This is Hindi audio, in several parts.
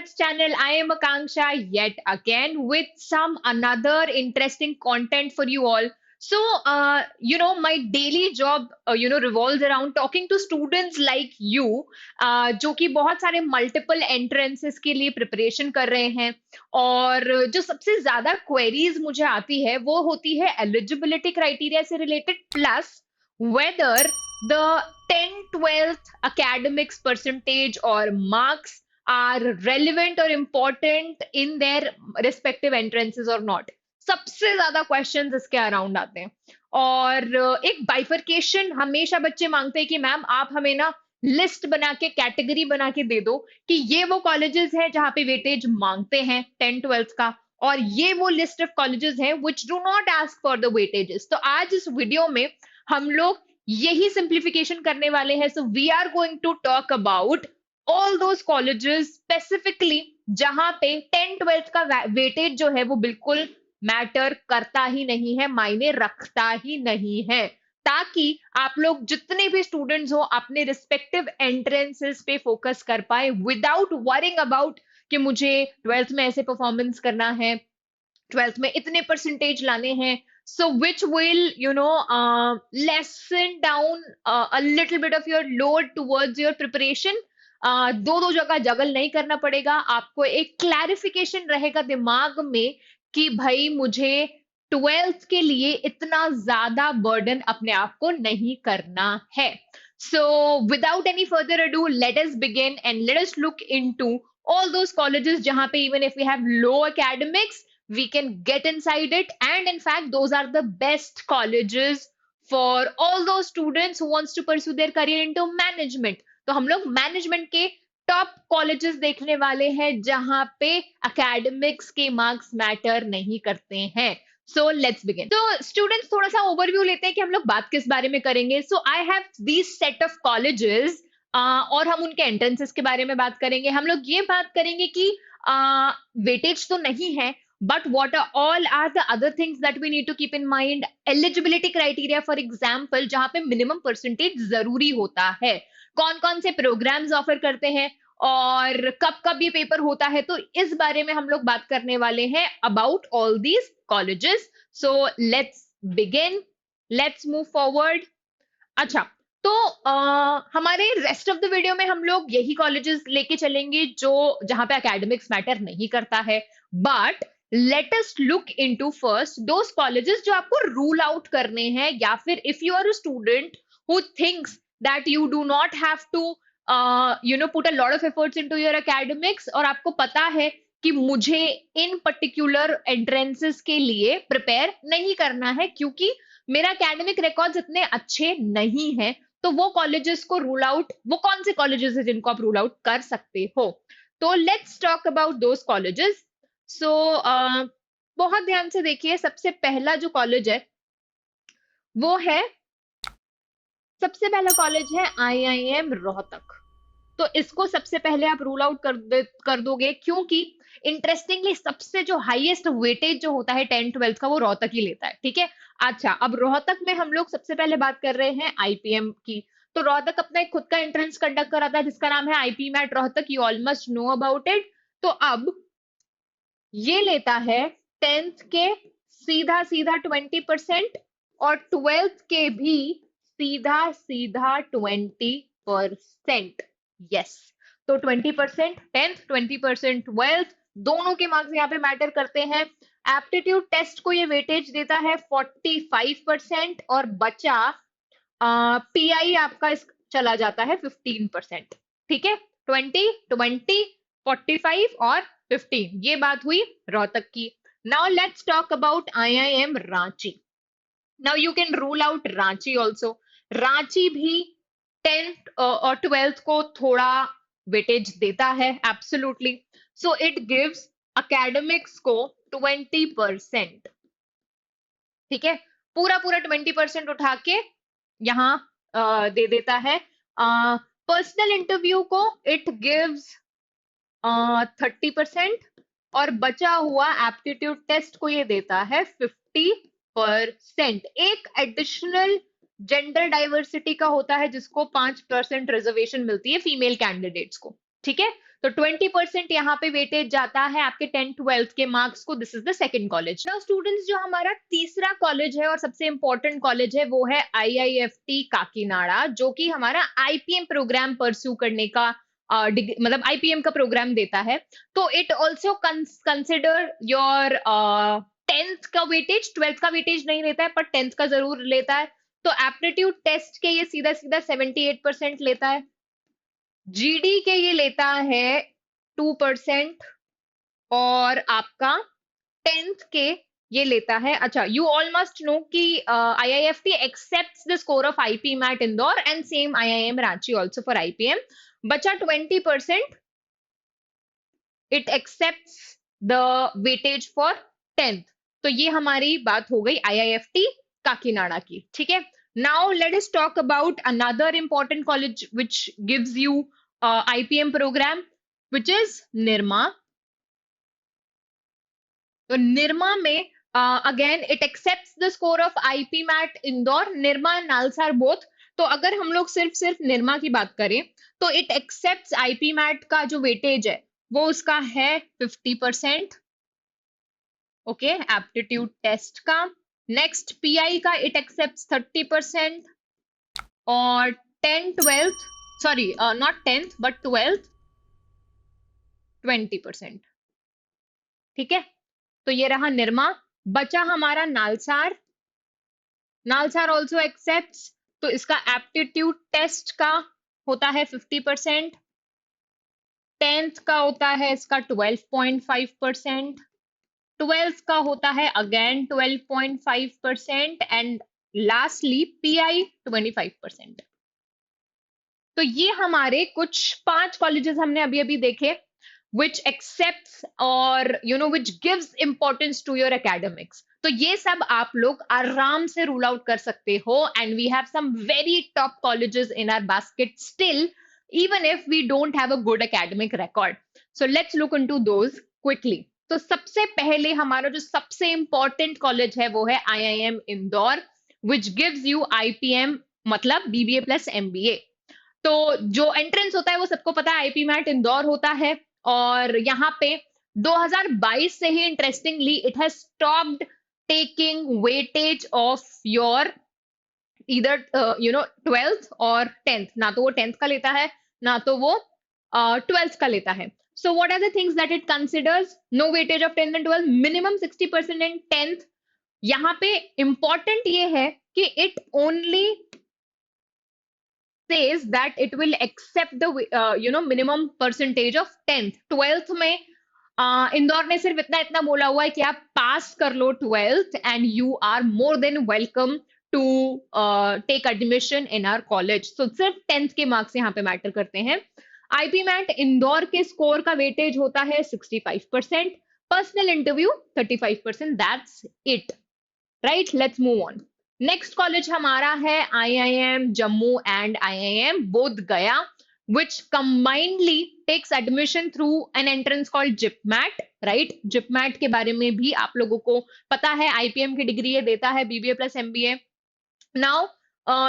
Stats channel. I am Akanksha yet again with some another interesting content for you all. So, my daily job, revolves around talking to students like you, जो कि बहुत सारे multiple entrances के लिए preparation कर रहे हैं और जो सबसे ज्यादा queries मुझे आती है वो होती है eligibility criteria से related plus whether the 10th 12th academics percentage or marks are relevant or important in their respective entrances or not. सबसे ज्यादा क्वेश्चंस इसके अराउंड आते हैं और एक बाइफरकेशन हमेशा बच्चे मांगते हैं कि मैम आप हमें ना लिस्ट बना के कैटेगरी बना के दे दो कि ये वो कॉलेजेस हैं जहां पे वेटेज मांगते हैं 10 12 का और ये वो लिस्ट ऑफ कॉलेजेस हैं which do not ask for the weightages. तो आज इस वीडियो में हम लोग यही सिंप्लीफिकेशन करने वाले हैं। So we are going to talk about all those colleges specifically जहां पे 10 12 का वेटेज जो है वो बिल्कुल मैटर करता ही नहीं है, मायने रखता ही नहीं है, ताकि आप लोग जितने भी स्टूडेंट्स हो अपने रिस्पेक्टिव एंट्रेंसेस पे फोकस कर पाए विदाउट वरिंग अबाउट कि मुझे 12th में ऐसे परफॉर्मेंस करना है, 12th में इतने परसेंटेज लाने हैं। So which will lessen down a little bit of your load towards your preparation. दो जगह जगल नहीं करना पड़ेगा, आपको एक क्लैरिफिकेशन रहेगा दिमाग में कि भाई मुझे 12th के लिए इतना ज्यादा बर्डन अपने आप को नहीं करना है। So without any further ado, let us begin and let us look into all those colleges jahan pe even if we have low academics we can get inside it, and in fact those are the best colleges for all those students who wants to pursue their career into management. तो हम लोग मैनेजमेंट के टॉप कॉलेजेस देखने वाले हैं जहां पे एकेडमिक्स के मार्क्स मैटर नहीं करते हैं। So let's begin. तो स्टूडेंट्स थोड़ा सा ओवरव्यू लेते हैं कि हम लोग बात किस बारे में करेंगे। So I have this set of colleges और हम उनके एंट्रेंसेस के बारे में बात करेंगे। हम लोग ये बात करेंगे कि वेटेज तो नहीं है, but what are all are the other things that we need to keep in mind? Eligibility criteria for example जहां पे minimum percentage जरूरी होता है, कौन कौन से प्रोग्राम्स ऑफर करते हैं और कब कब ये पेपर होता है, तो इस बारे में हम लोग बात करने वाले हैं about all these colleges. So let's begin, let's move forward. अच्छा, तो हमारे रेस्ट ऑफ द वीडियो में हम लोग यही कॉलेजेस लेके चलेंगे जो जहां पे एकेडमिक्स मैटर नहीं करता है, but let us look into first those colleges जो आपको रूल आउट करने हैं, या फिर if you are a student who thinks that you do not have to put a lot of efforts into your academics और आपको पता है कि मुझे इन पर्टिकुलर एंट्रेंसेस के लिए प्रिपेयर नहीं करना है क्योंकि मेरा एकेडमिक रिकॉर्ड्स इतने अच्छे नहीं है, तो वो कॉलेजेस को रूल आउट, वो कौन से कॉलेजेस है जिनको आप रूल आउट कर सकते हो। तो let's talk about those colleges. So बहुत ध्यान से देखिए, सबसे पहला जो कॉलेज है वो है, सबसे पहला कॉलेज है IIM रोहतक। तो इसको सबसे पहले आप रूल आउट कर दोगे क्योंकि इंटरेस्टिंगली सबसे जो हाईएस्ट वेटेज जो होता है 10 12 का वो रोहतक ही लेता है। ठीक है, अच्छा अब रोहतक में हम लोग सबसे पहले बात कर रहे हैं IPM की। तो रोहतक अपना एक खुद का एंट्रेंस कंडक्ट कराता है जिसका नाम है IP MAT Rohtak, you almost know about it. तो अब ये लेता है 10th के सीधा सीधा 20% और 12th के भी सीधा सीधा 20%। यस, तो 20% 10th 20% 12th, दोनों के मार्क्स यहाँ पे मैटर करते हैं। एप्टीट्यूड टेस्ट को ये वेटेज देता है 45% और बचा PI आपका इस चला जाता है 15%। ठीक है, 20 20 45 और 15, ये बात हुई रोहतक की। Now let's talk about IIM Ranchi. Now you can rule out Ranchi also. Ranchi भी 10th और 12th को थोड़ा वेटेज देता है, absolutely. So it gives academics को 20%। ठीक है, पूरा पूरा 20% उठा के यहाँ दे देता है। पर्सनल इंटरव्यू को इट गिव्स 30% और बचा हुआ एप्टीट्यूड टेस्ट को ये देता है 50%। एक एडिशनल जेंडर डाइवर्सिटी का होता है जिसको 5% रिजर्वेशन मिलती है फीमेल कैंडिडेट्स को। ठीक है, तो 20% यहाँ पे वेटेज जाता है आपके 10th-12th के मार्क्स को। This is the second college. Now students, जो हमारा तीसरा कॉलेज है और सबसे इंपॉर्टेंट कॉलेज है वो है आईआईएफटी काकीनाडा, जो कि हमारा आईपीएम प्रोग्राम परस्यू करने का मतलब आईपीएम का प्रोग्राम देता है। तो it also consider your 10th का वेटेज, 12th का वेटेज नहीं लेता है पर 10th का जरूर लेता है। तो एप्टीट्यूड टेस्ट के ये सीधा सीधा 78% लेता है, जीडी के ये लेता है 2%, और आपका 10th के ये लेता है। अच्छा, यू ऑल मस्ट नो कि IIFT accepts the score of IP MAT Indore and same IIM Ranchi also for IPM. बचा 20%, it accepts the weightage for 10th। तो ये हमारी बात हो गई आईआईएफटी काकीनाडा की, ठीक है। Now let us talk about another important college which gives you IPM program, which is Nirma. तो निरमा में again it accepts the score of IP MAT Indore, Nirma and Nalsar both. तो अगर हम लोग सिर्फ निरमा की बात करें तो इट एक्सेप्ट्स आईपी मैट का जो वेटेज है वो उसका है 50%, ओके, एप्टीट्यूड टेस्ट का। नेक्स्ट पीआई का इट एक्सेप्ट्स 30%, और 10th-12th, sorry not 10th but 12th 20%, ठीक है। तो ये रहा निरमा। बचा हमारा नालसार, नालसार ऑल्सो एक्सेप्ट्स। तो इसका एप्टीट्यूड टेस्ट का होता है 50%, 10th का होता है इसका 12.5%, 12th का होता है अगेन 12.5%, एंड लास्टली पीआई 25%। तो ये हमारे कुछ 5 कॉलेजेस हमने अभी अभी देखे which accepts or which gives importance to your academics। तो ये सब आप लोग आराम से रूल आउट कर सकते हो, and we have some very top colleges in our basket still, even if we don't have a good academic record। So let's look into those quickly। तो सबसे पहले हमारा जो सबसे important कॉलेज है वो है IIM Indore, which gives you IPM, मतलब बीबीए प्लस एमबीए। तो जो एंट्रेंस होता है वो सबको पता है, आईपी मैट इंदौर होता है। और यहाँ पे 2022 से ही interestingly it has stopped taking weightage of your इधर 12th और 10th। ना तो वो 10th का लेता है ना तो वो 12th का लेता है। So what are the things that it considers? No weightage of 10th and 12th, minimum 60% in 10th। यहाँ पे इंपॉर्टेंट ये है कि it only says that it will accept the minimum percentage of 10th। 12th में इंदौर ने सिर्फ इतना बोला हुआ है कि आप पास कर लो 12th and you are more than welcome to take admission in our college. So सिर्फ 10th के मार्क्स यहाँ पे मैटर करते हैं। आईपी मैट इंदौर के स्कोर का वेटेज होता है 65%, personal interview 35%, that's it, right. Let's move on. Next college हमारा है आईआईएम जम्मू एंड आईआईएम बोध गया, which combinedly takes admission through an entrance called JIPMAT, right? JIPMAT के बारे में भी आप लोगों को पता है, आईपीएम की डिग्री ये देता है, BBA plus MBA. Now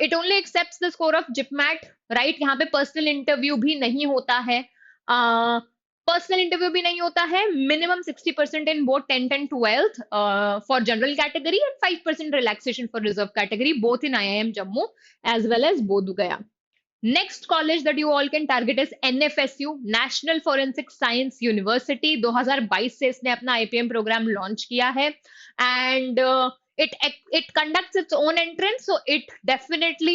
it only accepts the score of JIPMAT, right. यहाँ पे पर्सनल इंटरव्यू भी नहीं होता है, पर्सनल इंटरव्यू भी नहीं होता है। Minimum 60% in both 10th and 12th for general category and 5% relaxation for reserve category, both in IIM Jammu as well as Bodh Gaya. Next college that you all can target is NFSU, national forensic science university. 2022 से इसने अपना आईपीएम प्रोग्राम लॉन्च किया है and it conducts its own entrance, so it definitely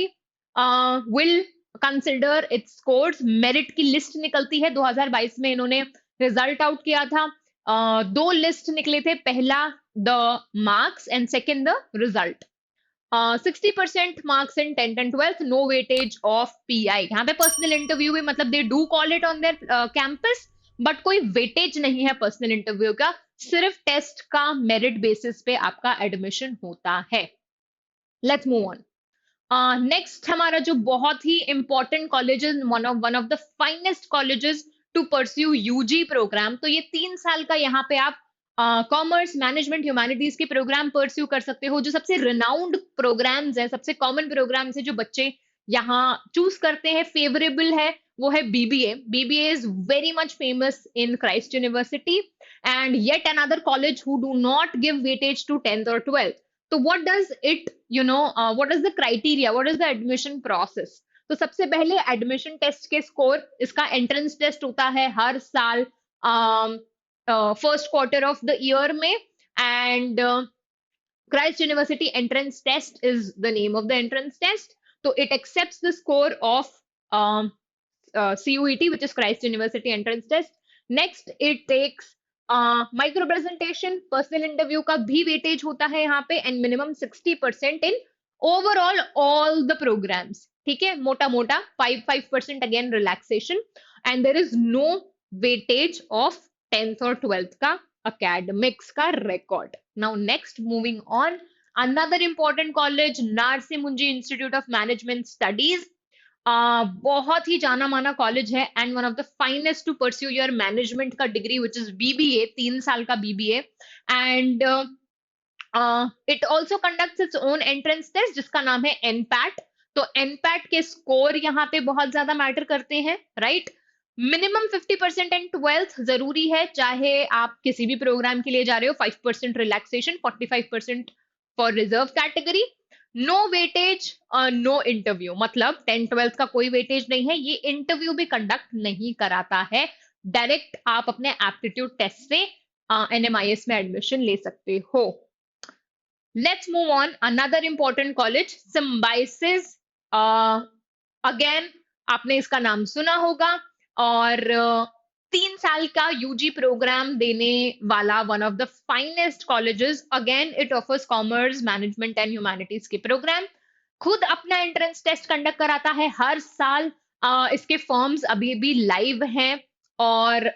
will consider its scores। Merit की लिस्ट निकलती है, 2022 में इन्होंने रिजल्ट आउट किया था। दो लिस्ट निकले थे, पहला the marks and second the result. 60% marks in 10th and 12th, no weightage of PI. यहाँ पे पर्सनल इंटरव्यू भी, मतलब they do call it on their campus, but कोई वेटेज नहीं है पर्सनल इंटरव्यू का, सिर्फ टेस्ट का मेरिट बेसिस पे आपका एडमिशन होता है। Let's move on. नेक्स्ट हमारा जो बहुत ही important college, one of the finest colleges to pursue UG program. तो ये 3 साल का यहाँ पे आप कॉमर्स, मैनेजमेंट, ह्यूमैनिटीज के प्रोग्राम परस्यू कर सकते हो। जो सबसे रिनाउंड प्रोग्राम्स है, सबसे कॉमन प्रोग्राम्स है जो बच्चे यहाँ चूज करते हैं, फेवरेबल है, वो है BBA. BBA is very much famous in Christ university and yet another college who do not give weightage to 10th और 12th. तो what does it what is the criteria, what is the admission process? तो सबसे पहले एडमिशन टेस्ट के स्कोर, इसका एंट्रेंस टेस्ट होता है हर साल first quarter of the year में. And Christ University entrance test is the name of the entrance test. So it accepts the score of CUET, which is Christ University entrance test. Next, it takes micro presentation, personal interview का भी weightage होता है यहाँ पे, and minimum 60% in overall all the programs. ठीक है, मोटा मोटा 5% again relaxation, and there is no weightage of 10th or 12th का academics का record. Now next, moving on, another important college, Narsi Munji Institute of Management Studies. बहुत ही जाना माना कॉलेज है and one of the finest to pursue your management का डिग्री विच इज बीबीए, 3 साल का BBA. And it also conducts its own entrance test जिसका नाम है एनपैट. तो एनपैट के स्कोर यहाँ पे बहुत ज्यादा मैटर करते हैं, राइट? मिनिमम 50% एंड 12th जरूरी है, चाहे आप किसी भी प्रोग्राम के लिए जा रहे हो. 5% relaxation, 45% for reserve category. No weightage, no interview, मतलब 10th-12th का कोई वेटेज नहीं है. ये इंटरव्यू भी कंडक्ट नहीं कराता है. डायरेक्ट आप अपने एप्टीट्यूड टेस्ट से NMIS में एडमिशन ले सकते हो. Let's move on. Another important college, Symbiosis. Again आपने इसका नाम सुना होगा, और 3 साल का यूजी प्रोग्राम देने वाला one of the finest colleges. Again it offers commerce, management and humanities के प्रोग्राम. खुद अपना एंट्रेंस टेस्ट कंडक्ट कराता है हर साल. इसके फॉर्म्स अभी भी लाइव हैं और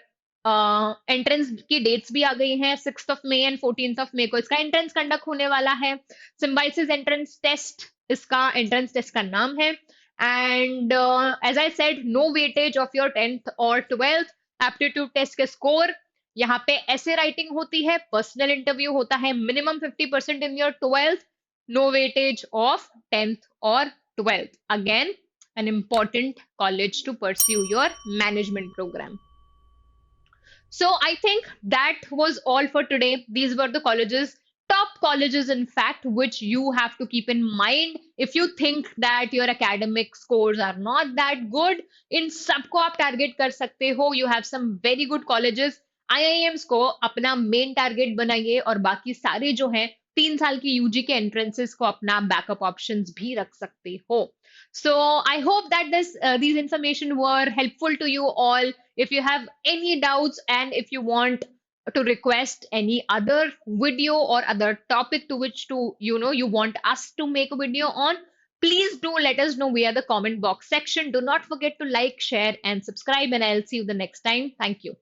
एंट्रेंस की डेट्स भी आ गई हैं. 6th of May and 14th of May को इसका एंट्रेंस कंडक्ट होने वाला है. सिम्बाइसिस एंट्रेंस टेस्ट इसका एंट्रेंस टेस्ट का नाम है. And as I said, no weightage of your 10th or 12th. Aptitude test के स्कोर, यहाँ पे ऐसे राइटिंग होती है, पर्सनल इंटरव्यू होता है, minimum 50% in your 12th, no weightage of 10th और 12th. Again an important college to pursue your management program. So I think that was all for today. These were the top colleges in fact, which you have to keep in mind if you think that your academic scores are not that good. In सबको आप टारगेट कर सकते हो. You have some very good colleges. IIMs को अपना मेन टारगेट बनाइए और बाकी सारे जो हैं 3 साल की यूजी के एंट्रेंसेस को अपना बैकअप ऑप्शंस भी रख सकते हो. So I hope that these information were helpful to you all. If you have any doubts and if you want to request any other video or other topic to which you want us to make a video on, please do let us know via the comment box section. Do not forget to like, share and subscribe, and I'll see you the next time. Thank you.